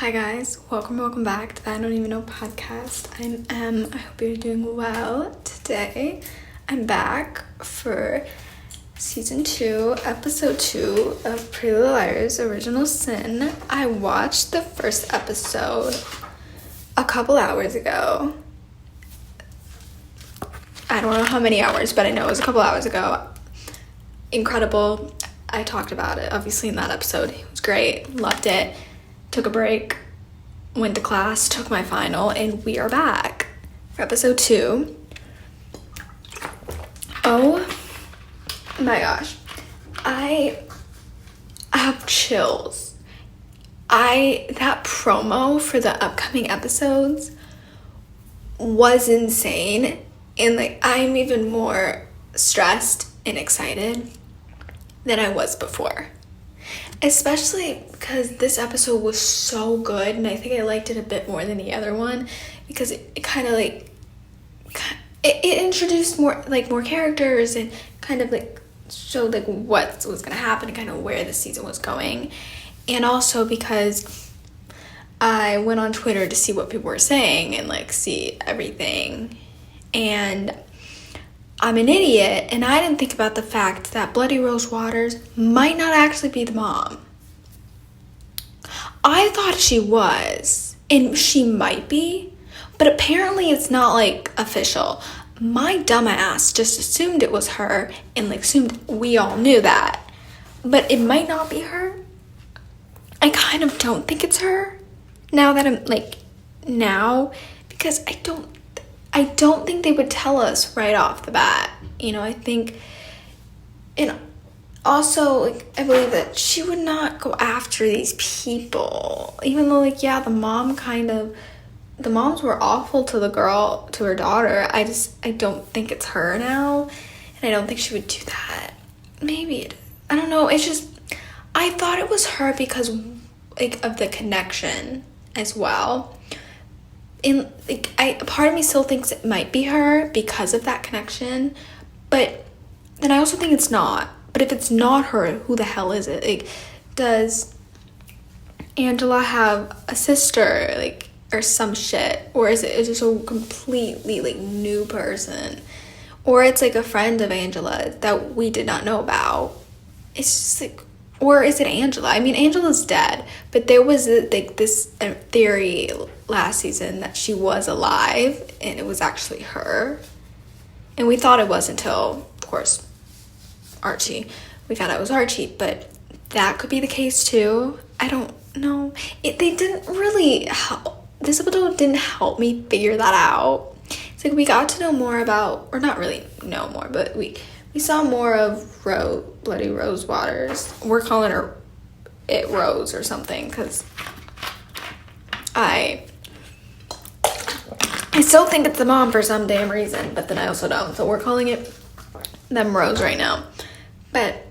Hi guys, welcome back to the I Don't Even Know podcast. I'm Em. I hope you're doing well. Today, I'm back for season 2, episode 2 of Pretty Little Liars: Original Sin. I watched the first episode a couple hours ago. I don't know how many hours, but I know it was a couple hours ago. Incredible. I talked about it, obviously, in that episode. It was great. Loved it. Took a break, went to class, took my final, and we are back for episode 2. Oh my gosh. I have chills. That promo for the upcoming episodes was insane. And I'm even more stressed and excited than I was before. Especially because this episode was so good, and I think I liked it a bit more than the other one because it kind of it introduced more characters and kind of showed what was gonna happen and kind of where the season was going. And also because I went on Twitter to see what people were saying and see everything, and I'm an idiot, and I didn't think about the fact that Bloody Rose Waters might not actually be the mom. I thought she was, and she might be, but apparently it's not official. My dumb ass just assumed it was her and assumed we all knew that, but it might not be her. I kind of don't think it's her now that I'm now, because I don't think they would tell us right off the bat. I think, and also, I believe that she would not go after these people. Even though, the moms were awful to the girl, to her daughter. I don't think it's her now. And I don't think she would do that. Maybe, I don't know. It's just, I thought it was her because, of the connection as well. And part of me still thinks it might be her because of that connection, but then I also think it's not. But if it's not her, who the hell is it? Does Angela have a sister, or some shit, or is it just a completely new person, or it's a friend of Angela that we did not know about? It's just or is it Angela? I mean, Angela's dead, but there was this theory last season that she was alive and it was actually her. And we thought it was until, of course, Archie. We found out it was Archie, but that could be the case too. I don't know. They didn't really help. This episode didn't help me figure that out. It's we got to know more about, or not really know more, but we saw more of Bloody Rose Waters. We're calling her it Rose or something because I still think it's the mom for some damn reason, but then I also don't. So we're calling it them Rose right now. But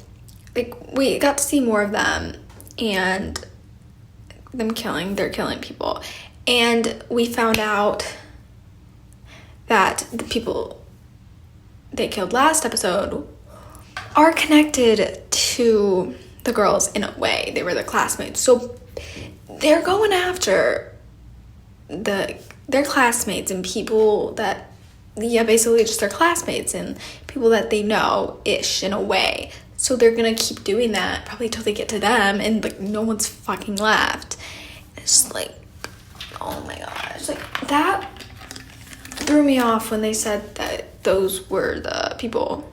we got to see more of them and they're killing people. And we found out that the people they killed last episode are connected to the girls in a way. They were the classmates. So they're going after their classmates and people that, basically just their classmates and people that they know-ish in a way. So they're going to keep doing that probably till they get to them and no one's fucking left. It's oh my gosh. That threw me off when they said that those were the people.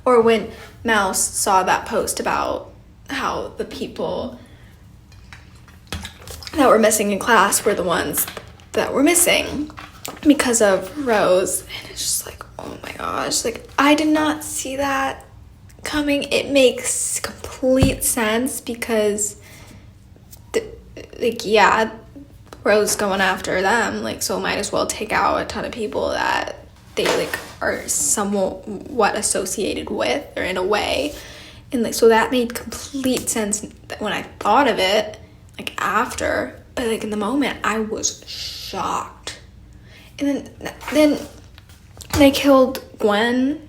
Or when Mouse saw that post about how the people that were missing in class were the ones that were missing because of Rose. And it's just oh my gosh. I did not see that coming. It makes complete sense because, Rose going after them, so might as well take out a ton of people that they, are somewhat associated with, or in a way. And, so that made complete sense when I thought of it, after. But, in the moment, I was shocked. And then they killed Gwen,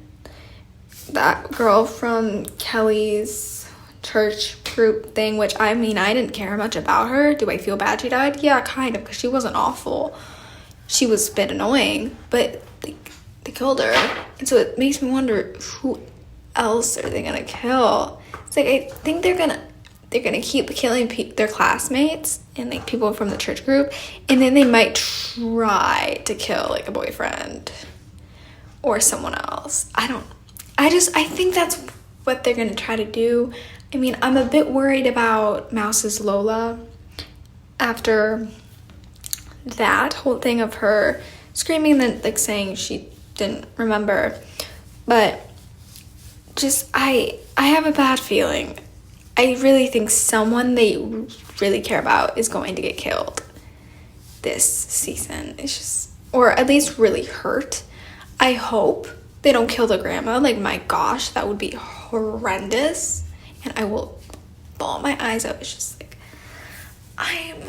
that girl from Kelly's church. group thing, which I mean, I didn't care much about her. Do I feel bad she died? Yeah, kind of, because she wasn't awful. She was a bit annoying, but they killed her. And so it makes me wonder, who else are they gonna kill? It's like, I think they're gonna keep killing their classmates and like people from the church group, and then they might try to kill like a boyfriend or someone else. I think that's what they're gonna try to do. I mean, I'm a bit worried about Mouse's Lola after that whole thing of her screaming and then like saying she didn't remember. But just I have a bad feeling. I really think someone they really care about is going to get killed this season. It's just, or at least really hurt. I hope they don't kill the grandma. Like, my gosh, that would be horrendous. And I will bawl my eyes out. It's just like, I'm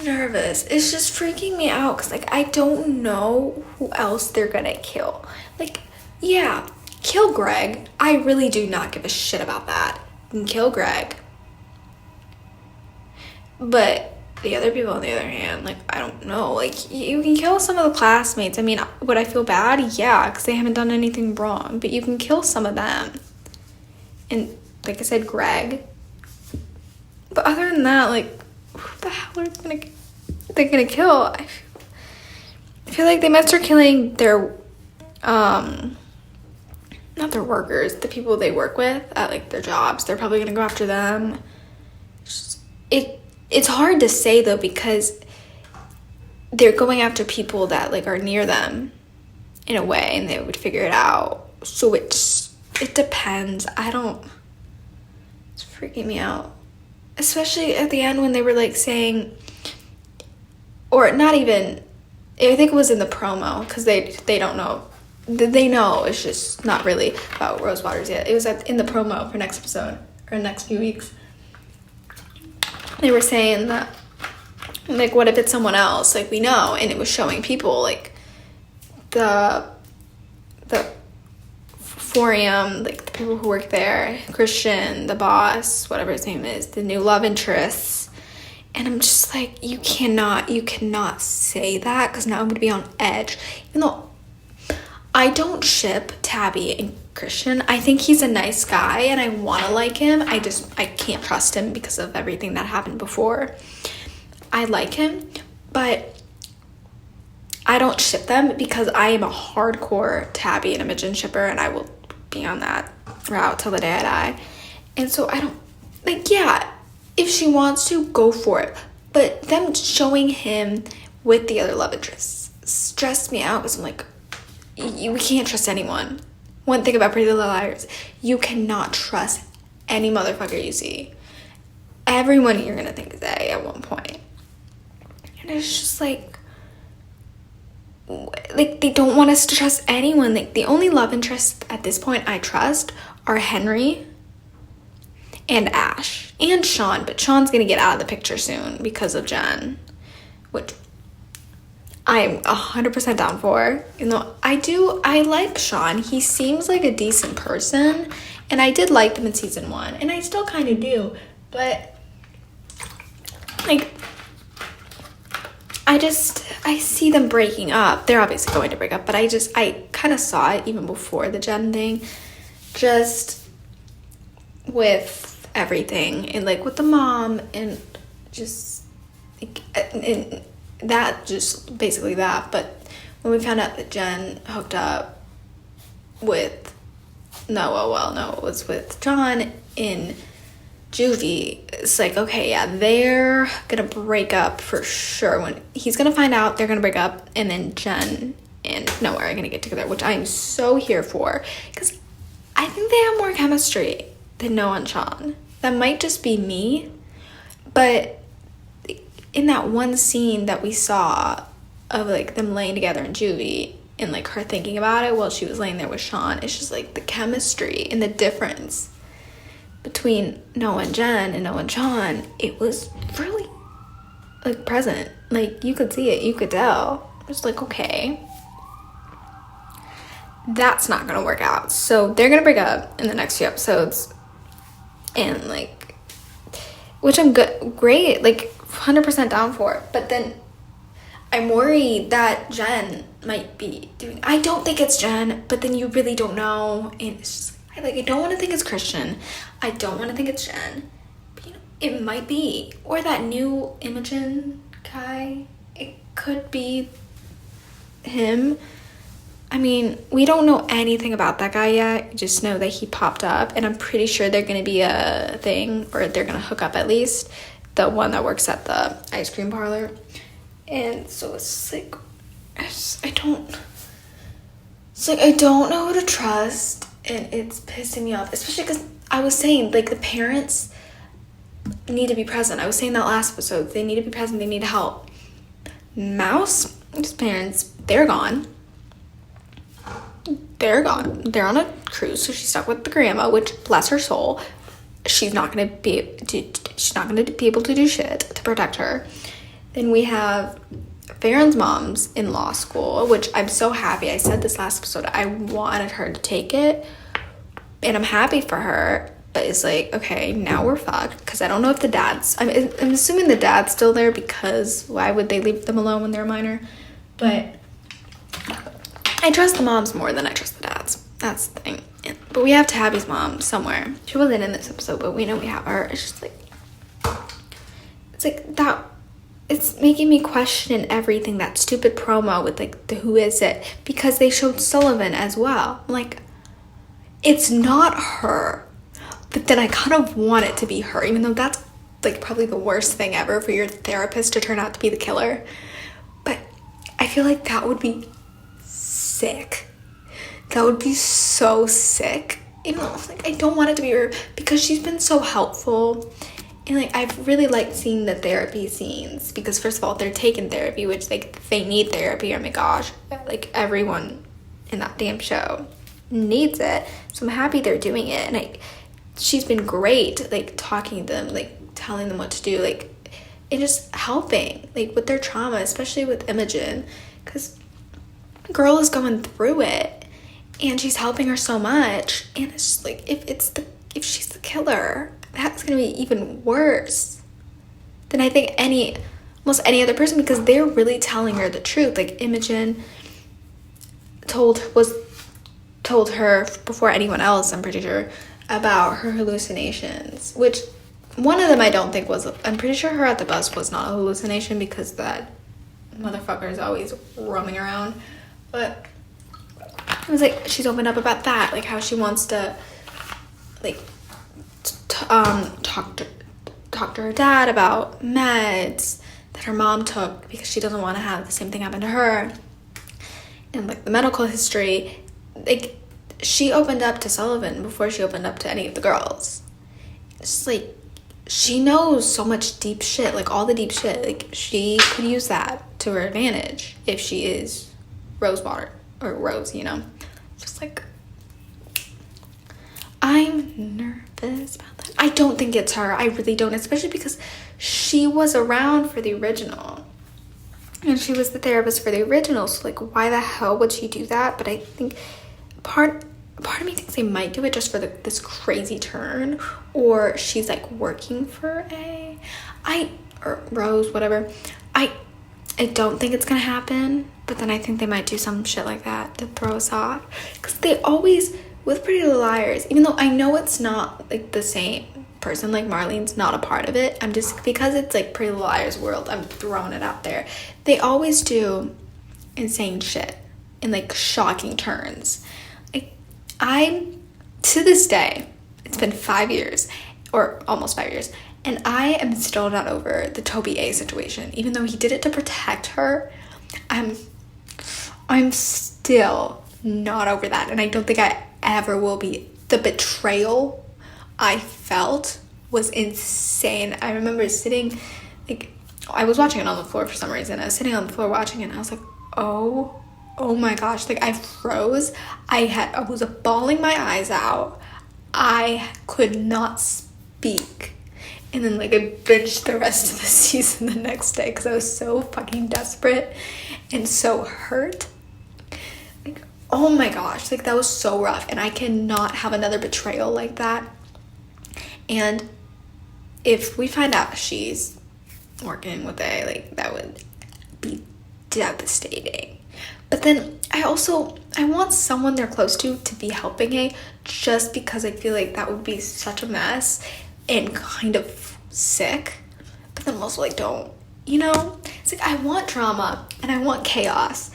nervous. It's just freaking me out because, like, I don't know who else they're gonna kill. Like, yeah, kill Greg. I really do not give a shit about that. And kill Greg. But the other people, on the other hand, like, I don't know. Like, you can kill some of the classmates. I mean, would I feel bad? Yeah, because they haven't done anything wrong. But you can kill some of them. And, like I said, Greg. But other than that, like, who the hell are they gonna kill? I feel like they might start killing their, not their workers, the people they work with at, like, their jobs. They're probably gonna go after them. It's hard to say, though, because they're going after people that, like, are near them in a way, and they would figure it out. So it depends. It's freaking me out. Especially at the end when they were, like, saying, or not even, I think it was in the promo, because they don't know. They know, it's just not really about Rosewaters yet. It was in the promo for next episode, or next few weeks. They were saying that, like, what if it's someone else? Like, we know, and it was showing people, like, the Forium, like, the people who work there, Christian, the boss, whatever his name is, the new love interests. And I'm just like, you cannot say that, because now I'm going to be on edge. Even though I don't ship Tabby and Christian. I think he's a nice guy, and I want to like him. I can't trust him because of everything that happened before. I like him, but I don't ship them because I am a hardcore Tabby and Imogen shipper, and I will be on that route till the day I die. And so I don't, like, yeah, if she wants to, go for it. But them showing him with the other love interests stressed me out, because I'm like, we can't trust anyone. One thing about Pretty Little Liars, you cannot trust any motherfucker you see. Everyone you're gonna think is A at one point. And it's just like they don't want us to trust anyone. Like, the only love interests at this point I trust are Henry and Ash and Sean, but Sean's gonna get out of the picture soon because of Jen, which I'm 100% down for. You know, I like Sean. He seems like a decent person, and I did like him in season 1, and I still kind of do, but, like, I see them breaking up. They're obviously going to break up, but I kind of saw it even before the Jen thing, just with everything, and, like, with the mom, and just, like, and that, just basically that. But when we found out that Jen hooked up with Noah, it was with John in juvie, it's like, okay, yeah, they're gonna break up for sure. When he's gonna find out, they're gonna break up, and then Jen and Noah are gonna get together, which I'm so here for, because I think they have more chemistry than Noah and Sean. That might just be me, but in that one scene that we saw of, like, them laying together in juvie, and, like, her thinking about it while she was laying there with Sean, it's just, like, the chemistry and the difference between Noah and Jen and Noah and Sean, it was really, like, present. Like, you could see it, you could tell. It's like, okay, that's not gonna work out. So they're gonna break up in the next few episodes, and like, which I'm great, like 100% down for. But then I'm worried that Jen might be doing. I don't think it's Jen, but then you really don't know, and it's just I don't want to think it's Christian. I don't want to think it's Jen, but you know, it might be, or that new Imogen guy. It could be him. I mean, we don't know anything about that guy yet. Just know that he popped up, and I'm pretty sure they're gonna be a thing, or they're gonna hook up at least. The one that works at the ice cream parlor. And so it's like, I don't know who to trust, and it's pissing me off, especially because I was saying, like, the parents need to be present. I was saying that last episode. They need to be present. They need help. Mouse, his parents, they're gone. They're gone. They're on a cruise, so she's stuck with the grandma, which, bless her soul, she's not gonna be able to do shit to protect her. Then we have Farron's mom's in law school, which I'm so happy. I said this last episode. I wanted her to take it, and I'm happy for her. But it's like, okay, now we're fucked, because I don't know if the dad's... I'm assuming the dad's still there, because why would they leave them alone when they're a minor? But I trust the moms more than I trust the dads. That's the thing. But we have Tabby's mom somewhere. She wasn't in this episode, but we know we have her. It's just like... It's like that... It's making me question everything, that stupid promo with, like, the who is it? Because they showed Sullivan as well. I'm like, it's not her. But then I kind of want it to be her, even though that's, like, probably the worst thing ever for your therapist to turn out to be the killer. But I feel like that would be sick. That would be so sick. Even though, like, I don't want it to be her, because she's been so helpful. And, like, I've really liked seeing the therapy scenes, because, first of all, they're taking therapy, which, like, they need therapy. Oh, my gosh. Like, everyone in that damn show needs it. So I'm happy they're doing it. And, like, she's been great, like, talking to them, like, telling them what to do, like, and just helping, like, with their trauma, especially with Imogen, because girl is going through it, and she's helping her so much. And it's just, like, if she's the killer, that's gonna be even worse than I think almost any other person, because they're really telling her the truth. Like, Imogen told her before anyone else, I'm pretty sure, about her hallucinations, which one of them I don't think was, I'm pretty sure her at the bus was not a hallucination, because that motherfucker is always roaming around. But it was like, she's opened up about that, like how she wants to, like, talk to her dad about meds that her mom took, because she doesn't want to have the same thing happen to her, and, like, the medical history. Like, she opened up to Sullivan before she opened up to any of the girls. It's like, she knows so much deep shit, like, all the deep shit. Like, she could use that to her advantage if she is Rosewater, or Rose, you know? Just, like, I'm nervous about that. I don't think it's her. I really don't, especially because she was around for the original. And she was the therapist for the original, so, like, why the hell would she do that? But I think part of me thinks they might do it just for this crazy turn, or she's, like, working for or Rose, whatever. I don't think it's gonna happen, but then I think they might do some shit like that to throw us off, because they always, with Pretty Little Liars, even though I know it's not, like, the same person, like, Marlene's not a part of it, I'm just, because it's, like, Pretty Little Liars world, I'm throwing it out there. They always do insane shit and, like, shocking turns. I'm, to this day, it's been 5 years, or almost 5 years, and I am still not over the Toby A situation. Even though he did it to protect her, I'm still not over that, and I don't think I ever will be. The betrayal I felt was insane. I remember sitting, like, I was watching it on the floor for some reason. I was sitting on the floor watching it, and I was like, oh my gosh, like, I froze. I was bawling my eyes out. I could not speak. And then, like, I binged the rest of the season the next day, because I was so fucking desperate and so hurt. Like, oh my gosh, like, that was so rough, and I cannot have another betrayal like that. And if we find out she's working with A, like, that would be devastating. But then I want someone they're close to be helping A, just because I feel like that would be such a mess and kind of sick. But then I'm also like, don't, you know? It's like, I want drama and I want chaos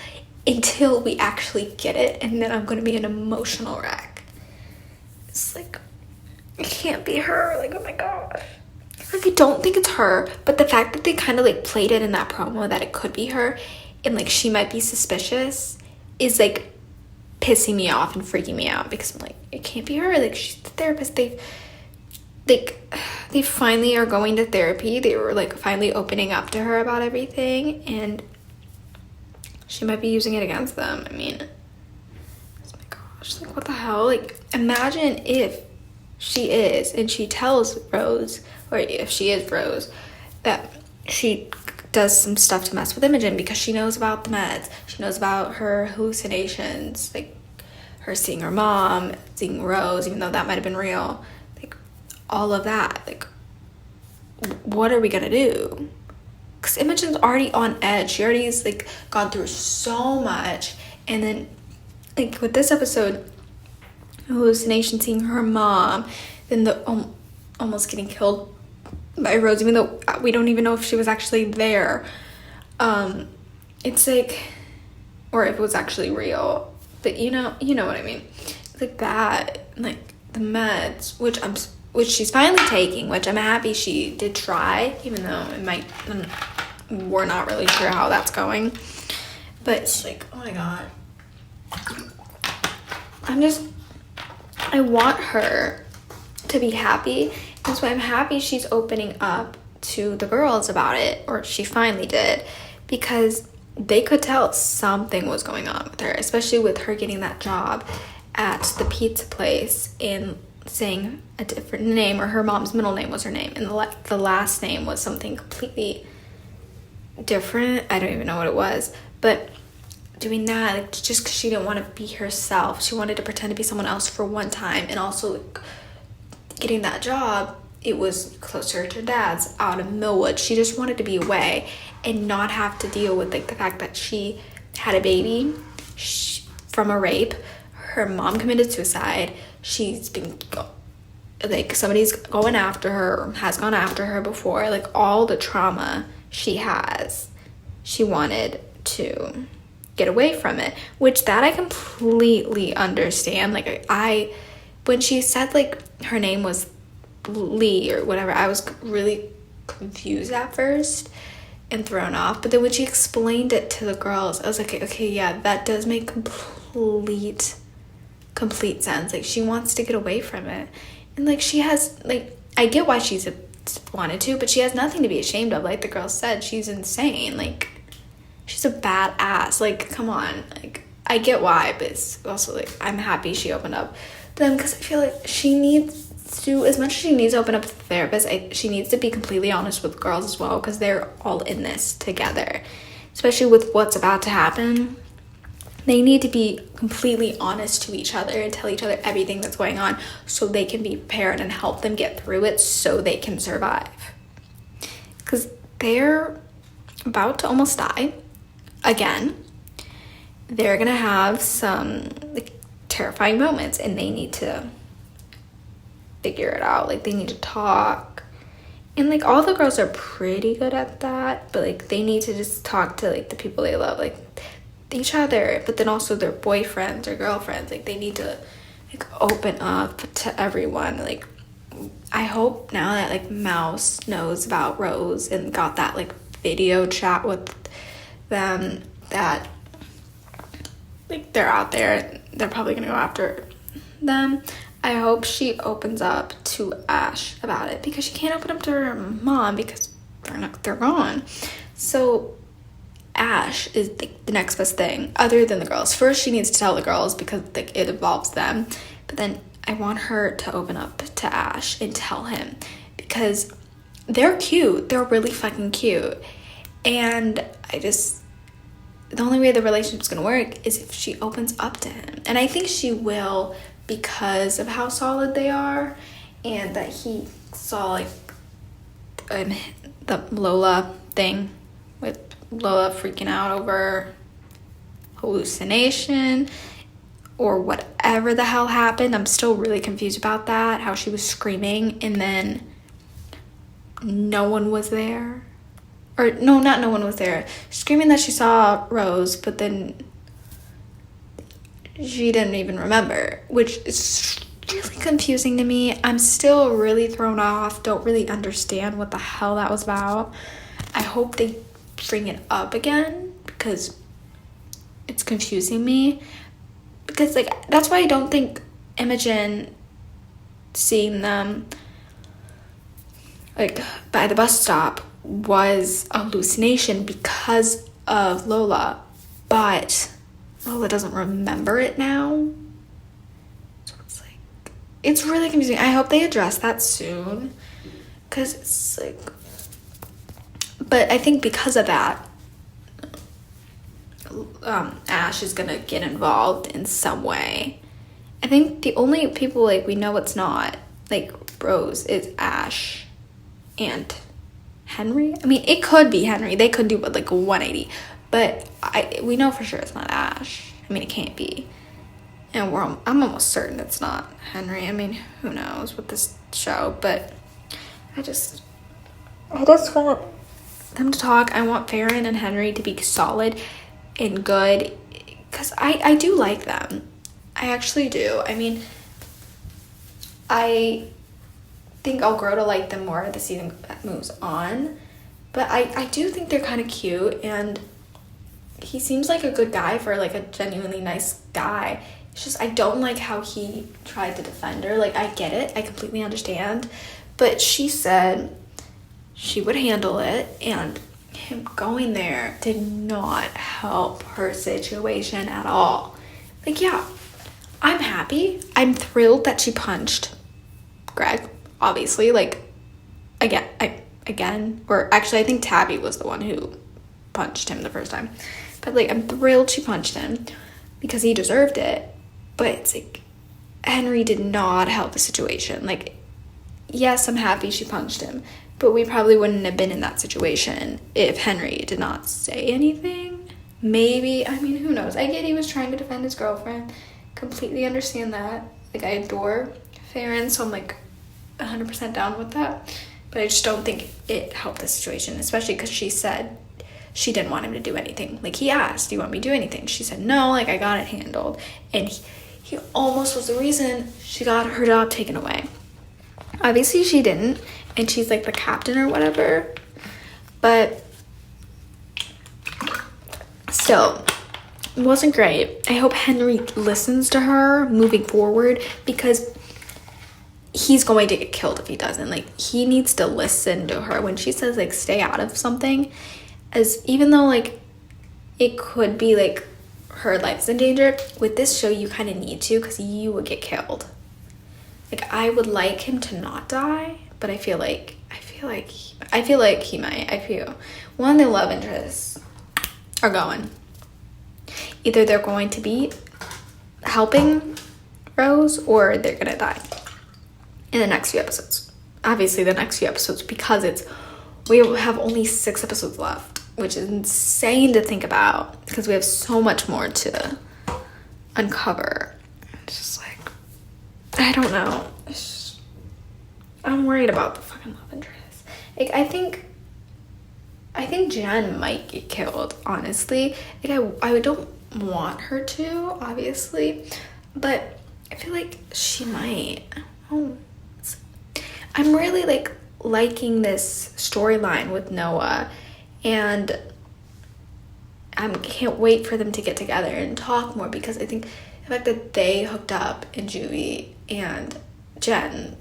until we actually get it, and then I'm gonna be an emotional wreck. It's like, it can't be her. Like, oh my gosh. Like, I don't think it's her, but the fact that they kind of like played it in that promo that it could be her and like she might be suspicious is like pissing me off and freaking me out, because I'm like, it can't be her. Like, she's the therapist. They finally are going to therapy. They were like finally opening up to her about everything, and she might be using it against them. I mean, oh my gosh, like, what the hell? Like, imagine if she is, and she tells Rose, or if she is Rose, that she does some stuff to mess with Imogen because she knows about the meds. She knows about her hallucinations, like her seeing her mom, seeing Rose, even though that might have been real. Like, all of that. Like, what are we gonna do? Because Imogen's already on edge. She already has like gone through so much, and then like with this episode, hallucination, seeing her mom, then the almost getting killed by Rose, even though we don't even know if she was actually there. It's like, or if it was actually real, but you know what I mean. It's like that, like the meds, which she's finally taking, which I'm happy she did try, even though it might, we're not really sure how that's going. But it's like, oh my god, I want her to be happy. That's why I'm happy she's opening up to the girls about it, or she finally did, because they could tell something was going on with her, especially with her getting that job at the pizza place and saying a different name, or her mom's middle name was her name, and the last name was something completely different. I don't even know what it was, but doing that, like, just because she didn't want to be herself, she wanted to pretend to be someone else for one time. And also, like, getting that job, it was closer to dad's out of Millwood. She just wanted to be away and not have to deal with like the fact that she had a baby from a rape. Her mom committed suicide. She's been like, somebody's going after her, or has gone after her before. Like, all the trauma she has, she wanted to get away from it, which that I completely understand. Like, when she said like her name was Lee or whatever, I was really confused at first and thrown off, but then when she explained it to the girls, I was like, okay, yeah, that does make complete sense. Like, she wants to get away from it, and like, she has, like, I get why she's wanted to, but she has nothing to be ashamed of. Like the girl said, she's insane. Like, she's a badass. Like, come on. Like, I get why, but it's also like, I'm happy she opened up to them, because I feel like she needs to, as much as she needs to open up to the therapist, she needs to be completely honest with girls as well, because they're all in this together, especially with what's about to happen. They need to be completely honest to each other and tell each other everything that's going on, so they can be prepared and help them get through it so they can survive, because they're about to almost die again. They're gonna have some like terrifying moments, and they need to figure it out. Like, they need to talk, and like, all the girls are pretty good at that, but like, they need to just talk to like the people they love, like each other, but then also their boyfriends or girlfriends. Like, they need to like open up to everyone. Like, I hope now that like Mouse knows about Rose and got that like video chat with them, that like they're out there, they're probably gonna go after them. I hope she opens up to Ash about it, because she can't open up to her mom because they're gone. So Ash is like the next best thing other than the girls. First, she needs to tell the girls because like it involves them, but then I want her to open up to Ash and tell him, because they're cute. They're really fucking cute, and the only way the relationship's gonna work is if she opens up to him, and I think she will, because of how solid they are, and that he saw like the Lola thing with Lola freaking out over hallucination or whatever the hell happened. I'm still really confused about that, how she was screaming and then no one was there. Or no, not no one was there. Screaming that she saw Rose, but then she didn't even remember, which is really confusing to me. I'm still really thrown off, don't really understand what the hell that was about. I hope they bring it up again because it's confusing me. Because like that's why I don't think Imogen seeing them like by the bus stop was a hallucination because of Lola, but Lola doesn't remember it now. So it's like, it's really confusing. I hope they address that soon because it's like, but I think because of that, Ash is gonna get involved in some way. I think the only people like we know it's not like Rose is Ash and Henry. I mean, it could be Henry. They could do like a 180, but we know for sure it's not Ash. I mean, it can't be, and I'm almost certain it's not Henry. I mean, who knows with this show? But I just want them to talk. I want Farron and Henry to be solid and good because I do like them. I actually do. I mean, I think I'll grow to like them more as the season moves on, but I do think they're kind of cute and he seems like a good guy for like a genuinely nice guy. It's just I don't like how he tried to defend her. Like, I get it, I completely understand, but she said she would handle it and him going there did not help her situation at all. Like, yeah, I'm happy, I'm thrilled that she punched Greg, obviously, like, again, or actually I think Tabby was the one who punched him the first time, but like I'm thrilled she punched him because he deserved it. But it's like Henry did not help the situation. Like, yes, I'm happy she punched him, but we probably wouldn't have been in that situation if Henry did not say anything. Maybe, I mean, who knows? I get he was trying to defend his girlfriend, completely understand that. Like, I adore Farron, so I'm like 100% down with that, but I just don't think it helped the situation, especially because she said she didn't want him to do anything. Like, he asked, do you want me to do anything? She said no, like, I got it handled, and he almost was the reason she got her job taken away. Obviously she didn't, and she's like the captain or whatever, but still, it wasn't great. I hope Henry listens to her moving forward because he's going to get killed if he doesn't. Like, he needs to listen to her when she says like stay out of something, as even though like it could be like her life's in danger. With this show you kind of need to, because you would get killed. Like, I would like him to not die, but I feel like he might. I feel one of the love interests are going. Either they're going to be helping Rose or they're gonna die in the next few episodes. Obviously the next few episodes, because we have only 6 episodes left, which is insane to think about because we have so much more to uncover. It's just like, I don't know. I'm worried about the fucking love interest. Like, I think Jen might get killed, honestly. Like, I don't want her to, obviously, but I feel like she might. Oh, I'm really like liking this storyline with Noah, and I can't wait for them to get together and talk more, because I think the fact that they hooked up and Julie and Jen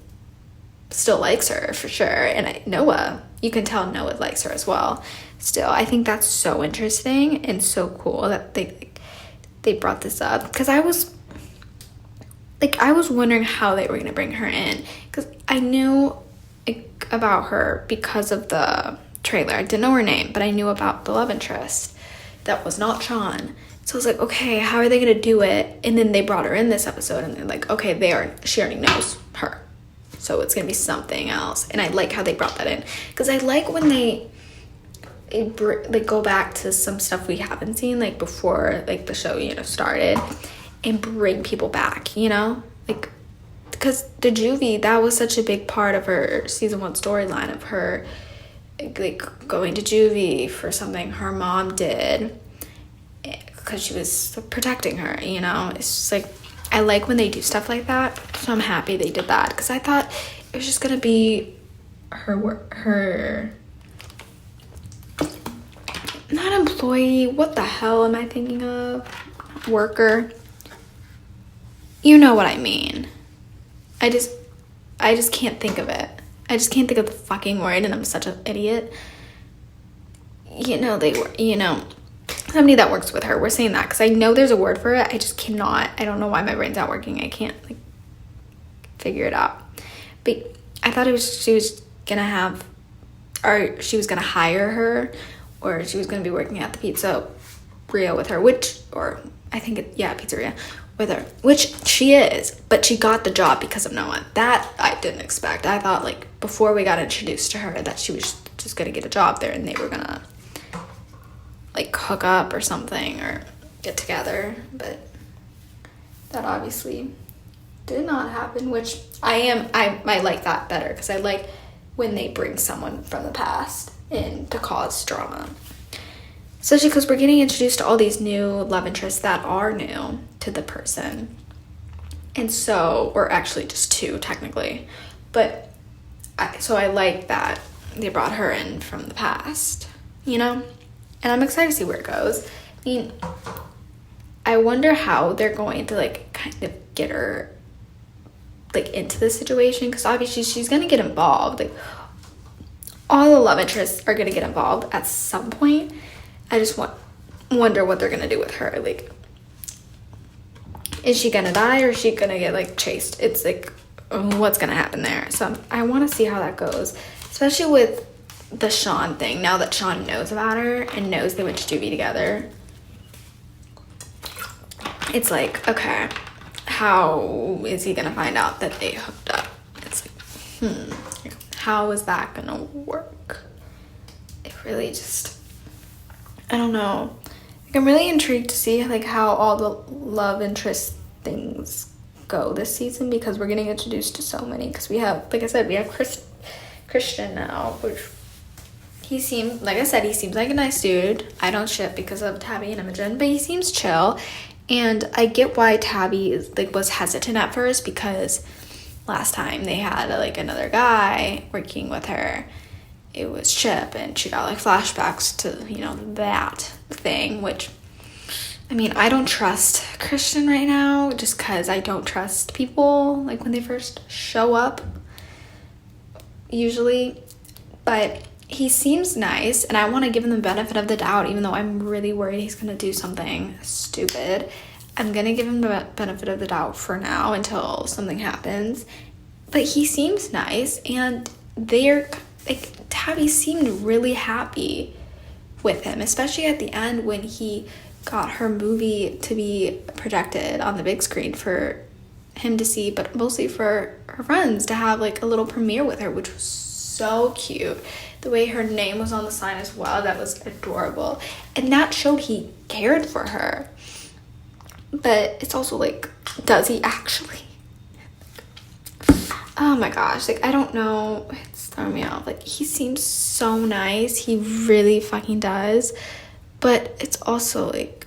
still likes her for sure, and Noah, you can tell Noah likes her as well. Still, I think that's so interesting and so cool that they brought this up, because I was wondering how they were going to bring her in, because I knew about her because of the trailer. I didn't know her name, but I knew about the love interest that was not Sean. So I was like, okay, how are they going to do it? And then they brought her in this episode, and they're like, okay, she already knows her. so it's gonna be something else. And I like how they brought that in, because I like when they go back to some stuff we haven't seen, like before, like the show, you know, started, and bring people back, you know, like, because the juvie, that was such a big part of her season 1 storyline, of her like going to juvie for something her mom did because she was protecting her, you know. It's just like, I like when they do stuff like that, so I'm happy they did that, because I thought it was just gonna be her not employee, what the hell am I thinking of, worker, you know what I mean. I just can't think of it. I just can't think of the fucking word, and I'm such an idiot. You know, somebody that works with her. We're saying that because I know there's a word for it. I just cannot. I don't know why my brain's not working. I can't, like, figure it out. But I thought she was gonna hire her, or she was gonna be working at the pizzeria with her, pizzeria with her, which she is, but she got the job because of Noah. That I didn't expect. I thought, like, before we got introduced to her, that she was just gonna get a job there and they were gonna, like, hook up or something, or get together, but that obviously did not happen, which I like that better, because I like when they bring someone from the past in to cause drama. Especially because we're getting introduced to all these new love interests that are new to the person. And so, or actually just 2 technically. But, so I like that they brought her in from the past, you know? And I'm excited to see where it goes. I mean, I wonder how they're going to, like, kind of get her, like, into this situation. Because obviously she's going to get involved. Like, all the love interests are going to get involved at some point. I just wonder what they're going to do with her. Like, is she going to die, or is she going to get, like, chased? It's, like, what's going to happen there? So I want to see how that goes. Especially with the Sean thing. Now that Sean knows about her and knows they went to juvie together, it's like, okay, how is he going to find out that they hooked up? It's like, how is that going to work? It really just, I don't know. Like, I'm really intrigued to see, like, how all the love interest things go this season, because we're getting introduced to so many. Because we have, like I said, we have Christian now, which he seems like a nice dude. I don't ship because of Tabby and Imogen, but he seems chill. And I get why Tabby was hesitant at first, because last time they had, like, another guy working with her. It was Chip, and she got, like, flashbacks to, you know, that thing, which, I mean, I don't trust Christian right now, just because I don't trust people, like, when they first show up, usually. But he seems nice, and I want to give him the benefit of the doubt, even though I'm really worried he's going to do something stupid. I'm going to give him the benefit of the doubt for now until something happens. But he seems nice, and Tabby seemed really happy with him, especially at the end when he got her movie to be projected on the big screen for him to see, but mostly for her friends to have, like, a little premiere with her, which was so cute. The way her name was on the sign as well, that was adorable. And that showed he cared for her. But it's also like, does he actually? Oh my gosh, like, I don't know. It's throwing me off. Like, he seems so nice. He really fucking does. But it's also, like,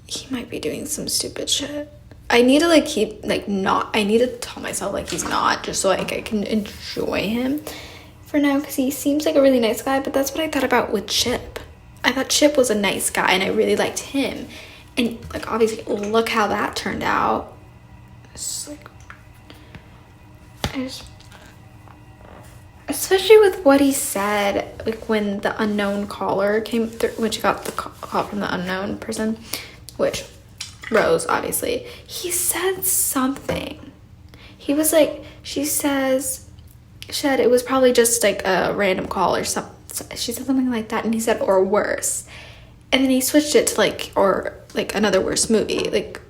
he might be doing some stupid shit. I need to, like, keep, like, not, I need to tell myself, like, he's not, just so, like, I can enjoy him for now, because he seems like a really nice guy. But that's what I thought about with Chip. I thought Chip was a nice guy, and I really liked him. And, like, obviously, look how that turned out. It's like, especially with what he said, like, when the unknown caller came through, when she got the call from the unknown person, which Rose, obviously, he said something. He was like, she said it was probably just, like, a random call or something. She said something like that, and he said, or worse. And then he switched it to, like, or, like, another worse movie, like,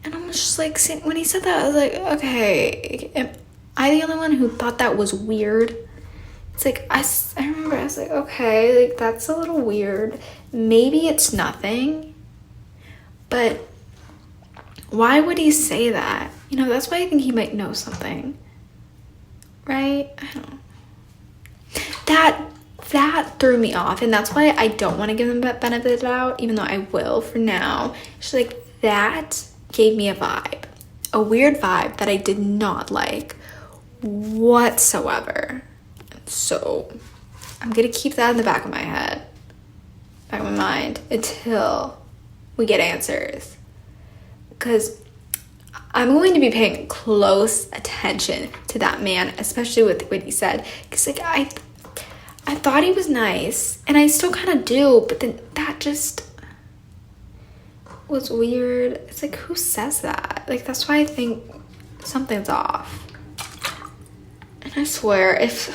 and I'm just, like, when he said that, I was like, okay, I the only one who thought that was weird? It's like, I remember I was like, okay, like, that's a little weird. Maybe it's nothing, but why would he say that? You know, that's why I think he might know something, right? I don't know. That threw me off, and that's why I don't want to give him that benefit of the doubt, even though I will for now. It's like, that gave me a vibe, a weird vibe that I did not like whatsoever. So I'm gonna keep that in the back of my head, back of my mind, until we get answers, because I'm going to be paying close attention to that man, especially with what he said, because like I thought he was nice, and I still kind of do, but then that just was weird. It's like, who says that? Like, that's why I think something's off. And I swear, if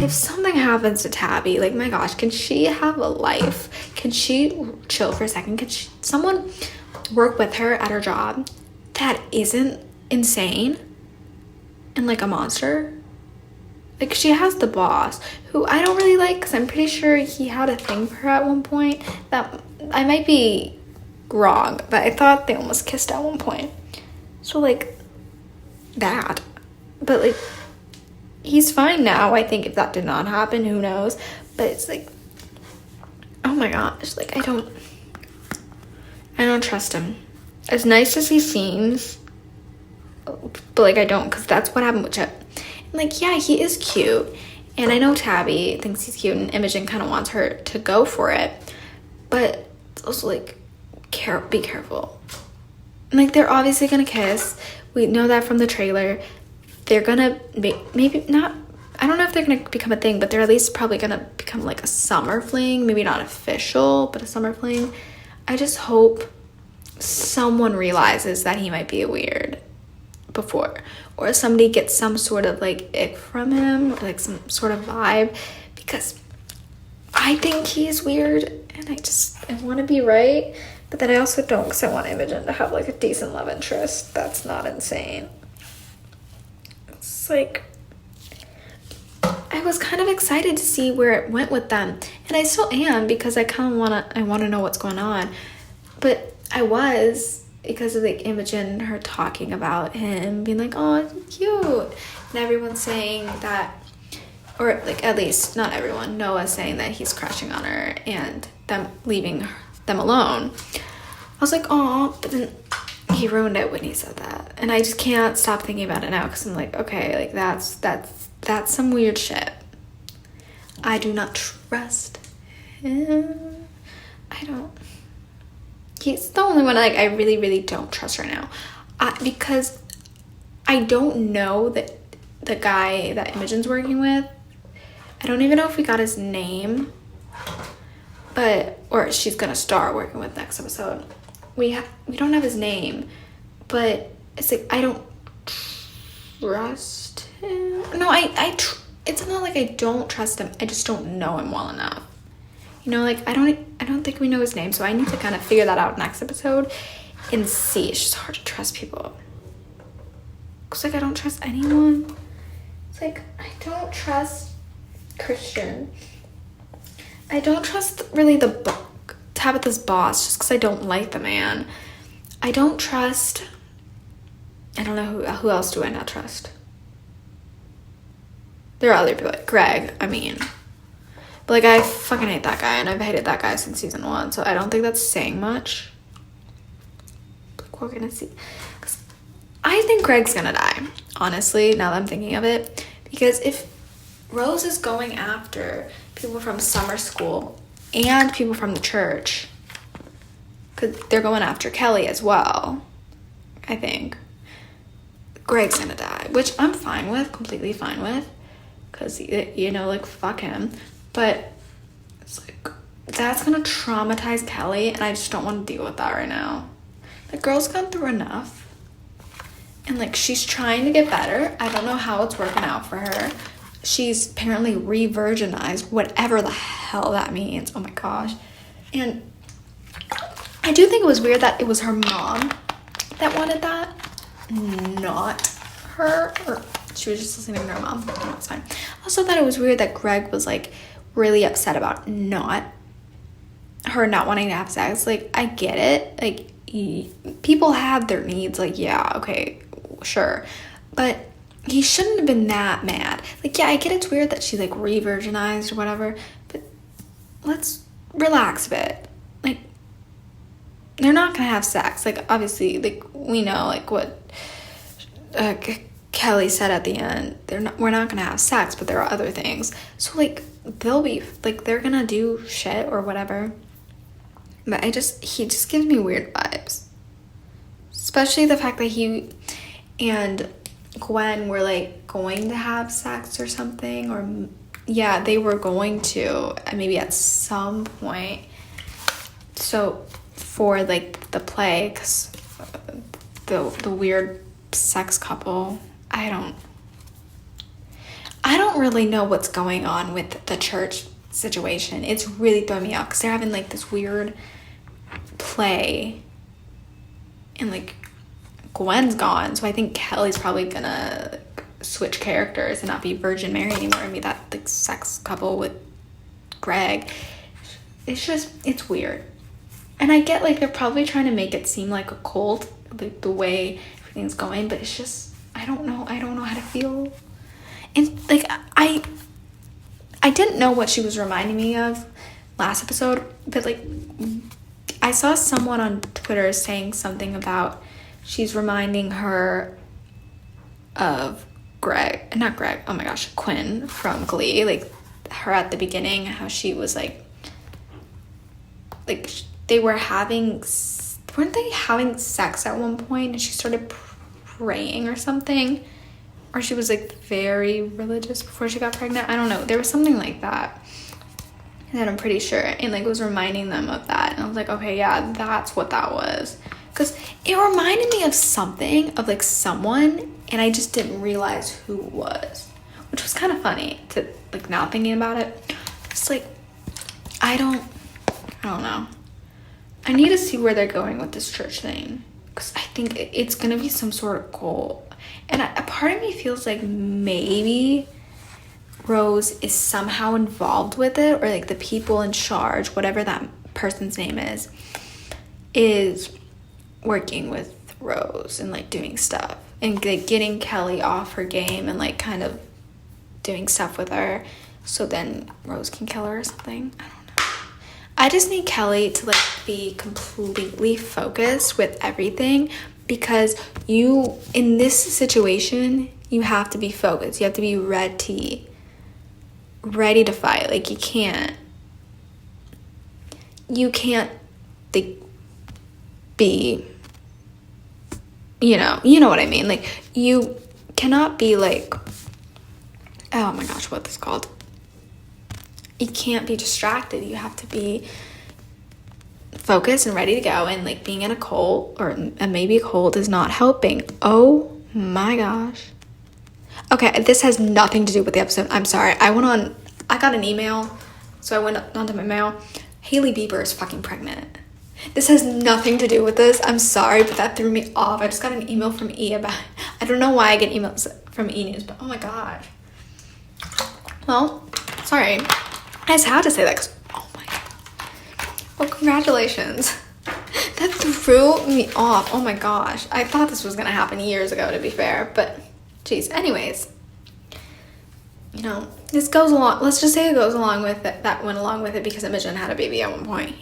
something happens to Tabby, like, my gosh, can she have a life? Can she chill for a second? Can someone work with her at her job that isn't insane and like a monster? Like, she has the boss, who I don't really like, because I'm pretty sure he had a thing for her at one point. That I might be wrong, but I thought they almost kissed at one point. So, like, that. But, like, he's fine now. I think if that did not happen, who knows? But it's like, oh my gosh, like, I don't trust him. As nice as he seems, but like, I don't, because that's what happened with Chip. And like, yeah, he is cute, and I know Tabby thinks he's cute, and Imogen kind of wants her to go for it, but it's also like, be careful. And like, they're obviously gonna kiss. We know that from the trailer. They're gonna maybe not, I don't know if they're gonna become a thing, but they're at least probably gonna become like a summer fling. Maybe not official, but a summer fling. I just hope someone realizes that he might be weird before, or somebody gets some sort of like ick from him, or like some sort of vibe, because I think he's weird, and I want to be right, but then I also don't, because I want Imogen to have like a decent love interest that's not insane. It's like, I was kind of excited to see where it went with them, and I still am, because I want to know what's going on, but I was, because of like Imogen and her talking about him, being like, oh, cute, and everyone saying that, or like, at least not everyone, Noah saying that he's crushing on her, and them leaving them alone. I was like, oh, but then he ruined it when he said that, and I just can't stop thinking about it now, because I'm like, okay, like, that's some weird shit. I do not trust him. He's the only one, like, I really, really don't trust right now. Because I don't know that the guy that Imogen's working with, I don't even know if we got his name, or she's gonna start working with next episode. We don't have his name, but it's like, I don't trust him. No, it's not like I don't trust him, I just don't know him well enough. You know, like, I don't think we know his name, so I need to kind of figure that out next episode and see. It's just hard to trust people. Because, like, I don't trust anyone. It's like, I don't trust Christian. I don't trust really Tabitha's boss, just because I don't like the man. I don't trust, I don't know who else do I not trust. There are other people, like Greg, I mean. But, like, I fucking hate that guy, and I've hated that guy since season 1, so I don't think that's saying much. Like, we're gonna see. 'Cause I think Greg's gonna die, honestly, now that I'm thinking of it. Because if Rose is going after people from summer school and people from the church, because they're going after Kelly as well, I think, Greg's gonna die, which I'm fine with, completely fine with, because, you know, like, fuck him. But it's like, that's gonna traumatize Kelly, and I just don't want to deal with that right now. The girl's gone through enough, and like, she's trying to get better. I don't know how it's working out for her. She's apparently re-virginized, whatever the hell that means. Oh my gosh. And I do think it was weird that it was her mom that wanted that, not her, or she was just listening to her mom. No, it's fine. I also thought it was weird that Greg was like really upset about her not wanting to have sex. Like, I get it. Like, people have their needs. Like, yeah, okay, sure. But he shouldn't have been that mad. Like, yeah, I get it's weird that she, like, re-virginized or whatever, but let's relax a bit. Like, they're not gonna have sex. Like, obviously, like, we know, like, what Kelly said at the end. We're not gonna have sex, but there are other things. So, like, they're gonna do shit or whatever. But he just gives me weird vibes. Especially the fact that he and Gwen were, like, going to have sex or something. Or, yeah, they were going to, maybe at some point. So, for, like, the play, because the weird sex couple, I don't really know what's going on with the church situation. It's really throwing me off because they're having, like, this weird play and, like, Gwen's gone, so I think Kelly's probably gonna switch characters and not be Virgin Mary anymore and be that, like, sex couple with Greg. It's weird. And I get, like, they're probably trying to make it seem like a cult, like, the way everything's going, but it's just, I don't know how to feel. And, like, I didn't know what she was reminding me of last episode, but, like, I saw someone on Twitter saying something about she's reminding her of Quinn from Glee, like, her at the beginning, how she was, like, weren't they having sex at one point, and she started praying or something, or she was, like, very religious before she got pregnant. I don't know, there was something like that I'm pretty sure, and, like, it was reminding them of that, and I was like, okay, yeah, that's what that was, because it reminded me of something, of, like, someone, and I just didn't realize who it was, which was kind of funny to, like, now thinking about it. It's like, I don't know. I need to see where they're going with this church thing, because I think it's gonna be some sort of cult, and a part of me feels like maybe Rose is somehow involved with it, or, like, the people in charge, whatever that person's name is working with Rose and, like, doing stuff and, like, getting Kelly off her game and, like, kind of doing stuff with her so then Rose can kill her or something. I don't know. I just need Kelly to, like, be completely focused with everything, because in this situation, you have to be focused. You have to be ready to fight. Like, you can't like, be, you know what I mean? Like, you cannot be, like, oh my gosh, what's this called? You can't be distracted. You have to be focused and ready to go, and, like, being in a cult or maybe a cult is not helping. Oh my gosh. Okay, this has nothing to do with the episode. I'm sorry. I got an email, so I went onto my mail. Hailey Bieber is fucking pregnant. This has nothing to do with this. I'm sorry, but that threw me off. I just got an email from E about, I don't know why I get emails from E! News, but oh my gosh. Well, sorry. I just had to say that because, oh my god. Well, congratulations. That threw me off. Oh my gosh. I thought this was going to happen years ago, to be fair, but geez. Anyways, this goes along, let's just say it goes along with it, that went along with it because Imogen had a baby at one point,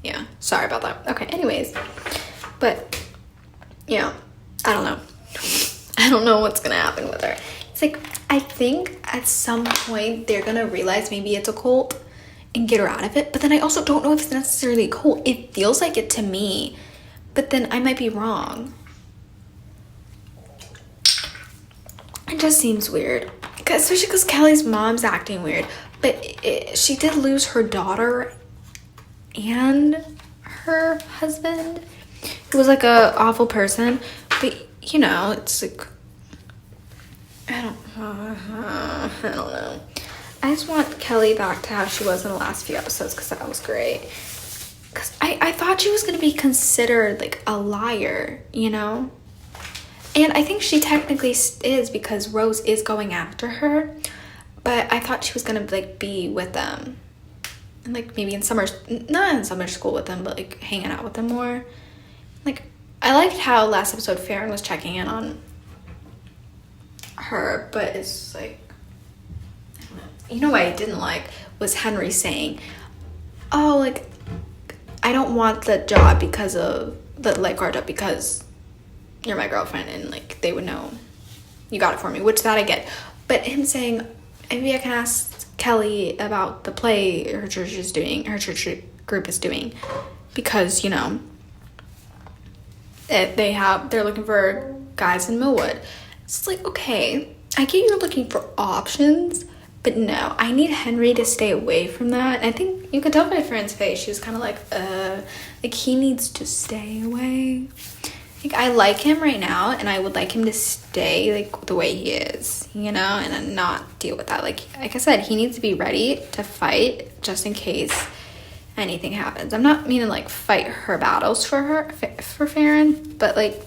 Yeah, sorry about that. Okay, anyways, but, I don't know. I don't know what's gonna happen with her. It's like, I think at some point they're gonna realize maybe it's a cult and get her out of it, but then I also don't know if it's necessarily a cult. It feels like it to me, but then I might be wrong. It just seems weird, especially because Kelly's mom's acting weird, but she did lose her daughter and her husband, who was, like, a awful person, but it's like, I don't know. I just want Kelly back to how she was in the last few episodes, because that was great. Because I thought she was going to be considered, like, a liar, And And I think she technically is, because Rose is going after her. But I thought she was gonna like be with them, and like maybe not in summer school with them, but like hanging out with them more. Like, I liked how last episode Farron was checking in on her, but it's like, you know what I didn't like was Henry saying, oh, like, I don't want the job because of the lifeguard job because you're my girlfriend, and like they would know you got it for me, which that I get. But him saying, maybe I can ask Kelly about the play her church group is doing, because, you know, they're looking for guys in Millwood. It's like, okay, I get you're looking for options, but no, I need Henry to stay away from that. And I think you could tell by Farron's face, she was kind of like he needs to stay away. Like, I like him right now, and I would like him to stay like the way he is, you know, and not deal with that. Like I said, he needs to be ready to fight just in case anything happens. I'm not meaning like fight her battles for Farron, but like,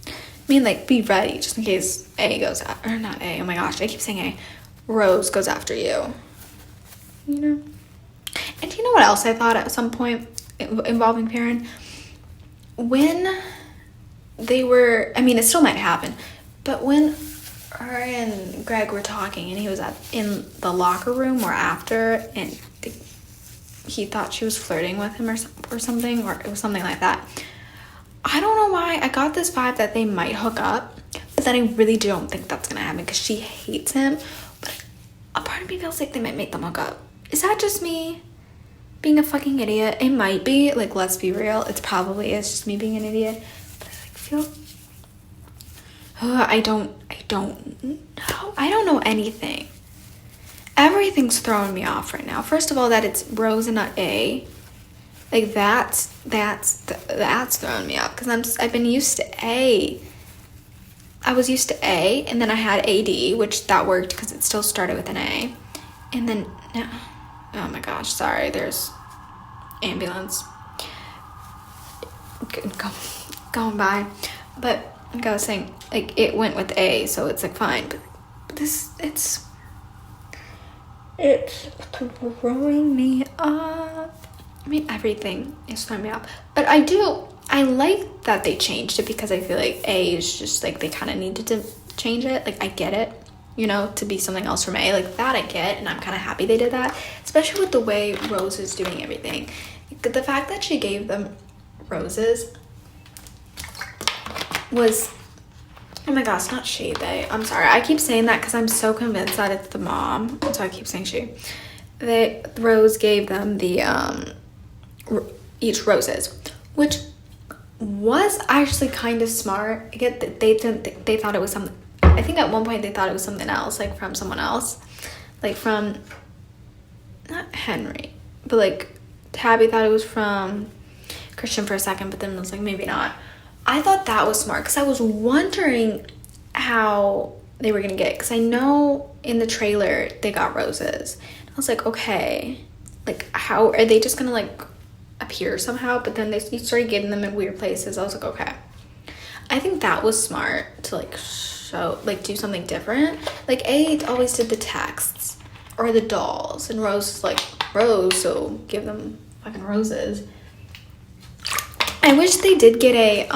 I mean like be ready just in case A goes out, or not A. Oh my gosh, I keep saying A. Rose goes after you, you know. And you know what else I thought at some point involving Farron? When they were, I mean, it still might happen, but when her and Greg were talking and he was in the locker room or after, and he thought she was flirting with him or something, or it was something like that. I don't know why I got this vibe that they might hook up, but then I really don't think that's gonna happen because she hates him. But a part of me feels like they might make them hook up. Is that just me being a fucking idiot? It might be. Like, let's be real. It's probably is just me being an idiot. But I like feel. I don't know. I don't know anything. Everything's throwing me off right now. First of all, that it's Rose and not A. Like that's throwing me off because I've been used to A. I was used to A, and then I had AD, which that worked because it still started with an A, and then no. Oh my gosh, sorry, there's ambulance going by. But like I was saying, like it went with A, so it's like fine. But it's throwing me up. I mean, everything is throwing me up. But I like that they changed it because I feel like A is just like they kind of needed to change it. Like I get it. You know, to be something else from A, like that I get, and I'm kind of happy they did that, especially with the way Rose is doing everything. The fact that she gave them roses was, oh my gosh, not she, they. I'm sorry, I keep saying that because I'm so convinced that it's the mom, so I keep saying she. Rose gave them the each roses, which was actually kind of smart. I get that they thought it was something. I think at one point they thought it was something else, like from someone else, like from, not Henry, but like Tabby thought it was from Christian for a second, but then it was like, maybe not. I thought that was smart because I was wondering how they were going to get it, because I know in the trailer they got roses. I was like, okay, like how are they just going to like appear somehow? But then you started getting them in weird places. I was like, okay. I think that was smart to like like do something different. Like A always did the texts or the dolls, and Rose is like Rose, so give them fucking roses. I wish they did get a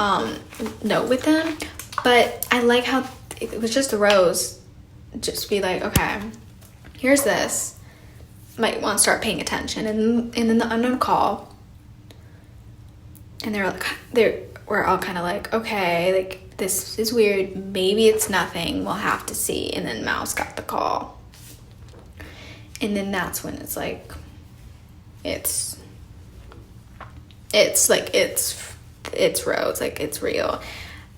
note with them, but I like how it was just a rose. Just be like, okay, here's this. Might want to start paying attention, and then the unknown call, and we're all kind of like, okay, like this is weird, maybe it's nothing, we'll have to see. And then Mouse got the call, and then that's when it's like it's like it's Rose, like it's real.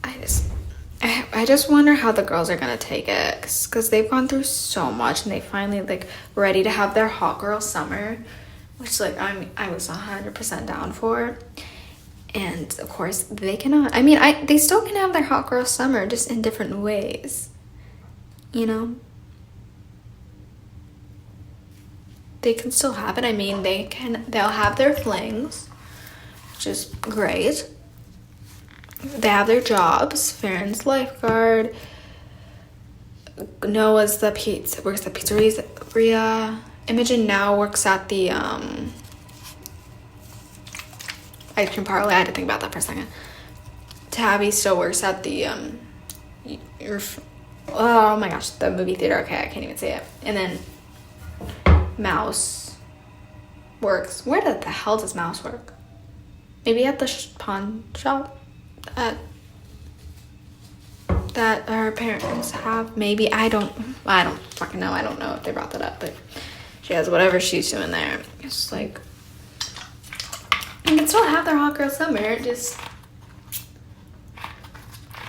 I just wonder how the girls are gonna take it, because they've gone through so much, and they finally like ready to have their hot girl summer, which like I was 100% down for. And of course they cannot. I mean, they still can have their hot girl summer, just in different ways, you know. They can still have it. I mean, they'll have their flings, which is great. they have their jobs. Farron's lifeguard. Noah's works at pizzeria. Imogen now works at the ice cream parlor. I had to think about that for a second. Tabby still works at the oh my gosh, the movie theater. Okay, I can't even say it. And then Mouse works. Where the hell does Mouse work? Maybe at the pawn shop that her parents have. Maybe. I don't fucking know. I don't know if they brought that up, but she has whatever she's doing there. It's like, you can still have their hot girl summer, just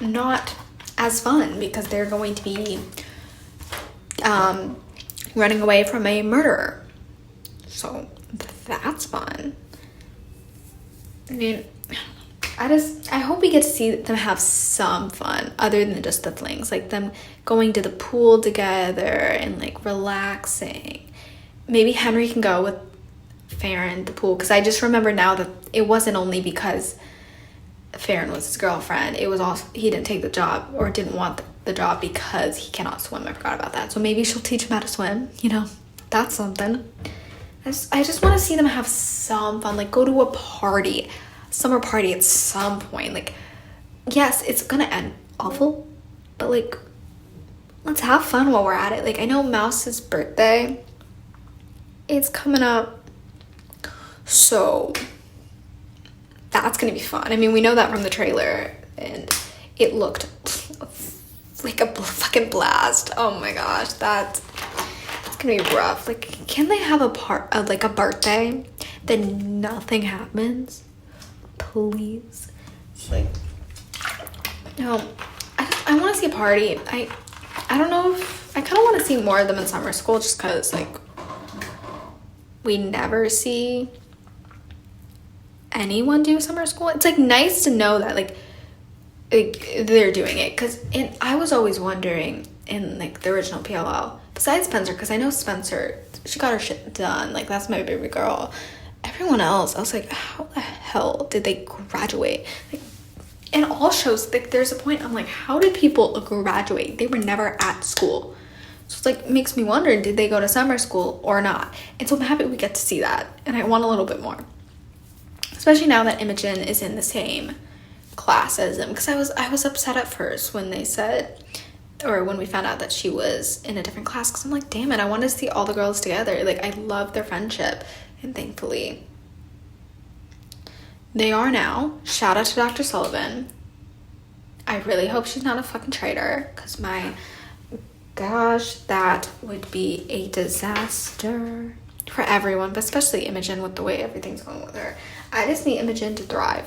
not as fun because they're going to be running away from a murderer. So that's fun. I mean, I hope we get to see them have some fun other than just the flings, like them going to the pool together and like relaxing. Maybe Henry can go with Farron to the pool, because I just remember now that it wasn't only because Farron was his girlfriend. It was also he didn't take the job or didn't want the job because he cannot swim. I forgot about that. So maybe she'll teach him how to swim. You know, that's something. I just want to see them have some fun, like go to a party, summer party at some point. Like, yes, it's gonna end awful, but like, let's have fun while we're at it. Like, I know Mouse's birthday is coming up, so that's gonna be fun. I mean, we know that from the trailer, and it looked like a fucking blast. Oh my gosh, that's gonna be rough. Like, can they have a birthday then nothing happens, please? It's like, no, I want to see a party. I don't know if I kind of want to see more of them in summer school, just because like we never see anyone do summer school. It's like nice to know that like they're doing it, because I was always wondering in like the original PLL, besides Spencer, because I know Spencer, she got her shit done, like that's my baby girl. Everyone else, I was like, how the hell did they graduate? Like, in all shows, like there's a point I'm like, how did people graduate? They were never at school. So it's like, makes me wonder, did they go to summer school or not? And so I'm happy we get to see that, and I want a little bit more, especially now that Imogen is in the same class as them, because I was upset at first when they said, or when we found out that she was in a different class, because I'm like, damn it, I want to see all the girls together. Like, I love their friendship, and thankfully they are now. Shout out to Dr. Sullivan. I really hope she's not a fucking traitor, because my gosh, that would be a disaster for everyone, but especially Imogen with the way everything's going with her. I just need Imogen to thrive.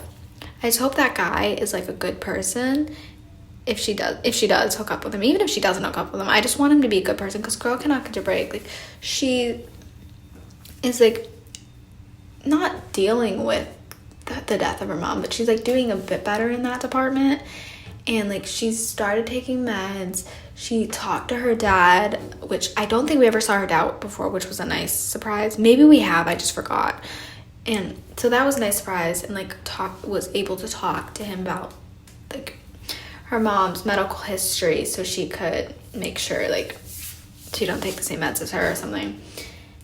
I just hope that guy is like a good person. If she does hook up with him, even if she doesn't hook up with him, I just want him to be a good person, because girl cannot catch a break. Like, she is like not dealing with the death of her mom, but she's like doing a bit better in that department. And like, she started taking meds. She talked to her dad, which I don't think we ever saw her dad before, which was a nice surprise. Maybe we have, I just forgot. And so that was a nice surprise, and like was able to talk to him about like her mom's medical history, so she could make sure like she don't take the same meds as her or something.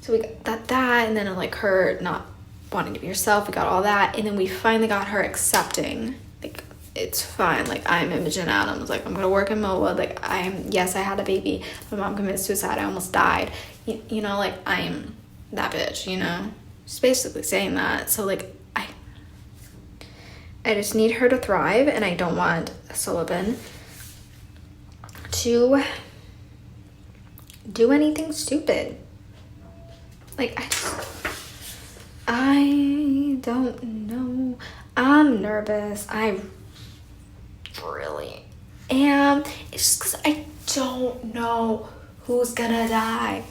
So we got that, and then like her not wanting to be herself, we got all that, and then we finally got her accepting like it's fine, like I'm Imogen Adams, like I'm gonna work in MOA, like yes, I had a baby, my mom committed suicide, I almost died, you know, like I'm that bitch, you know. She's basically saying that. So like I just need her to thrive, and I don't want Sullivan to do anything stupid. Like, I don't know. I'm nervous. I really am. It's just because I don't know who's gonna die.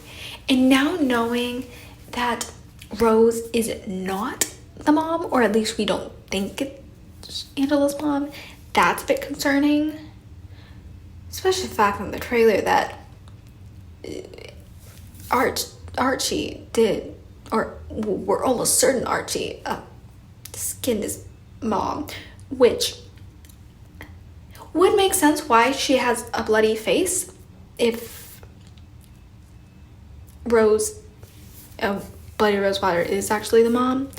And now knowing that Rose is not the mom, or at least we don't think it's Angela's mom, that's a bit concerning. Especially the fact in the trailer that Archie did, or we're almost certain Archie skinned his mom, which would make sense why she has a bloody face if Bloody Rosewater is actually the mom.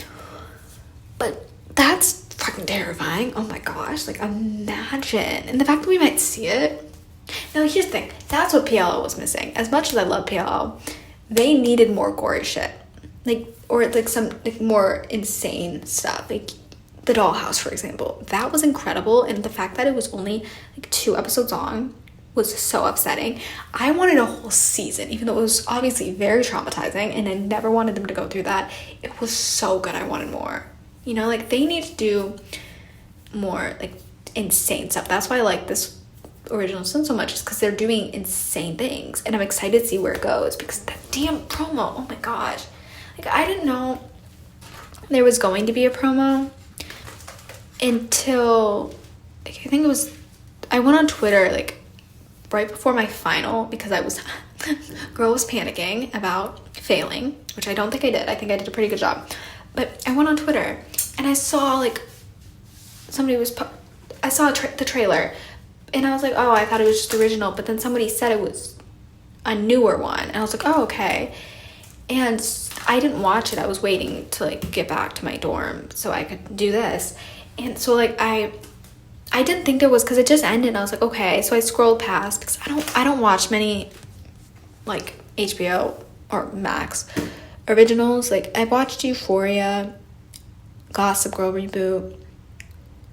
But that's fucking terrifying. Oh my gosh, like imagine. And the fact that we might see it. Now here's the thing, that's what PLL was missing. As much as I love PLL, they needed more gory shit. Like, or like some like more insane stuff. Like the Dollhouse, for example. That was incredible, and the fact that it was only like 2 episodes long was so upsetting. I wanted a whole season, even though it was obviously very traumatizing, and I never wanted them to go through that. It was so good. I wanted more. You know, like they need to do more like insane stuff. That's why I like this original sin so much, is because they're doing insane things, and I'm excited to see where it goes, because that damn promo, oh my gosh, like I didn't know there was going to be a promo until like, I think it was, I went on Twitter like right before my final, because I was girl was panicking about failing, which I don't think I did. I think I did a pretty good job, but I went on Twitter and I saw like somebody was I saw the trailer, and I was like, oh, I thought it was just original, but then somebody said it was a newer one, and I was like, oh, okay. And I didn't watch it. I was waiting to like get back to my dorm so I could do this. And so like I didn't think there was, because it just ended, and I was like, okay. So I scrolled past, because I don't watch many like HBO or Max originals. Like I watched Euphoria, Gossip Girl reboot.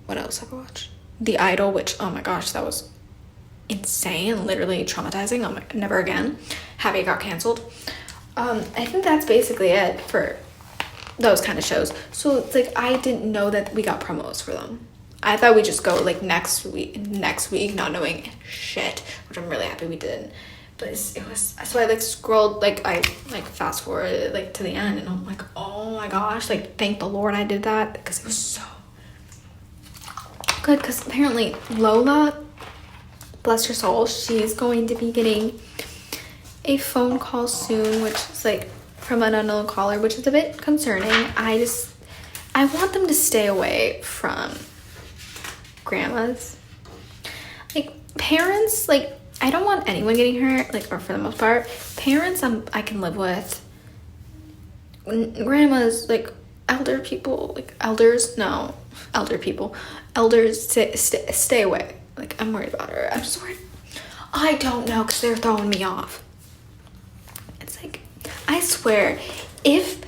What else have I watched? The Idol, which, oh my gosh, that was insane, literally traumatizing. Oh my, never again. Happy it got canceled. I think that's basically it for those kind of shows. So it's like I didn't know that we got promos for them. I thought we just go like next week, not knowing shit, which I'm really happy we did. But it was, so I like scrolled, like I like fast forwarded like to the end, and I'm like, oh my gosh, like thank the Lord I did that, because it was so good. Because apparently Lola, bless her soul, she's going to be getting a phone call soon, which is like from an unknown caller, which is a bit concerning. I want them to stay away from grandmas. Like parents, like I don't want anyone getting hurt, like, or for the most part. Parents I can live with. Grandmas, like elder people, like elders, no, elder people, elders, stay away. Like I'm worried about her. I'm just worried. I don't know, because they're throwing me off. It's like, I swear, if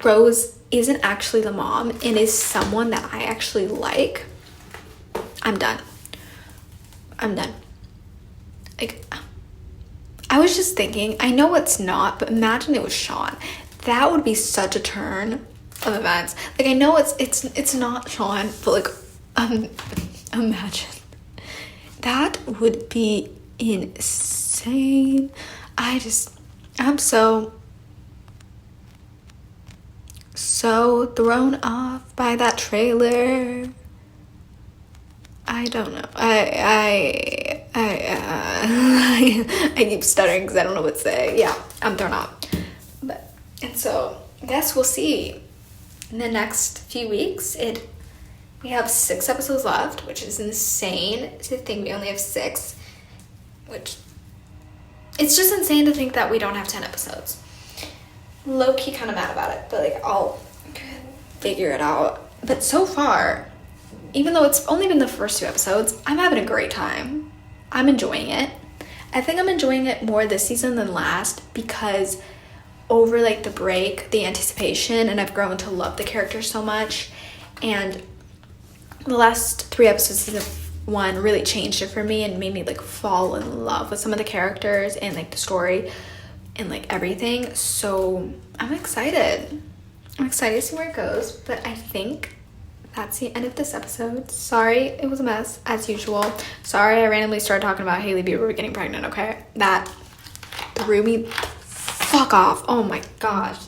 Rose isn't actually the mom and is someone that I actually like, I'm done. Like, I was just thinking, I know it's not, but imagine it was Sean. That would be such a turn of events. Like, I know it's not Sean, but like, imagine. That would be insane. I'm so thrown off by that trailer. I don't know. I keep stuttering because I don't know what to say. Yeah, I'm thrown off. And so I guess we'll see in the next few weeks. We have 6 episodes left, which is insane to think we only have 6. Which, it's just insane to think that we don't have 10 episodes. Low-key kind of mad about it, but like I'll figure it out. But so far, even though it's only been the first 2 episodes, I'm having a great time. I'm enjoying it. I think I'm enjoying it more this season than last, because over like the break, the anticipation, and I've grown to love the characters so much. And the last 3 episodes of season 1 really changed it for me and made me like fall in love with some of the characters and like the story and like everything. So I'm excited. I'm excited to see where it goes. But I think that's the end of this episode. Sorry, it was a mess, as usual. Sorry I randomly started talking about Hailey Bieber getting pregnant, okay? That threw me fuck off. Oh my gosh.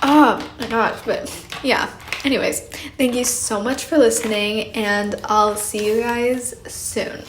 Oh my gosh. But yeah. Anyways, thank you so much for listening, and I'll see you guys soon.